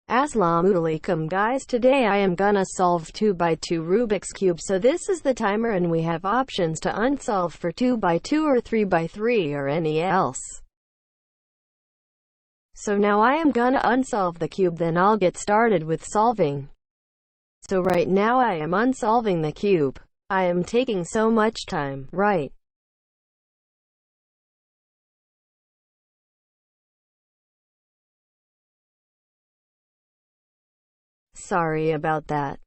Assalamu alaikum guys, today I am gonna solve 2x2 Rubik's Cube. So this is the timer and we have options to unsolve for 2x2 or 3x3 or any else. So now I am gonna unsolve the cube, then I'll get started with solving. So right now I am unsolving the cube. I am taking so much time, right? Sorry about that.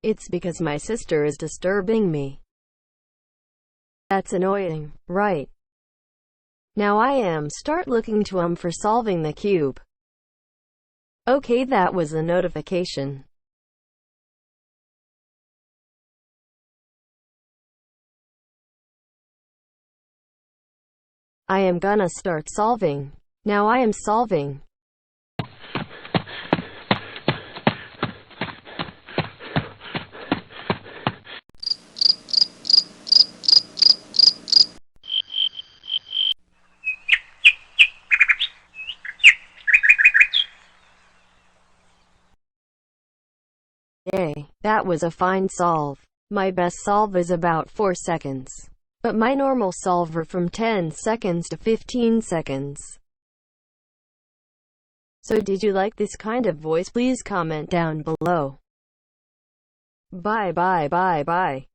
It's because my sister is disturbing me. That's annoying, right? Now I am start looking to for solving the cube. Okay, that was a notification. I am gonna start solving. Now I am solving. Yay, that was a fine solve. My best solve is about 4 seconds. But my normal solver from 10 seconds to 15 seconds. So did you like this kind of voice? Please comment down below. Bye bye bye bye.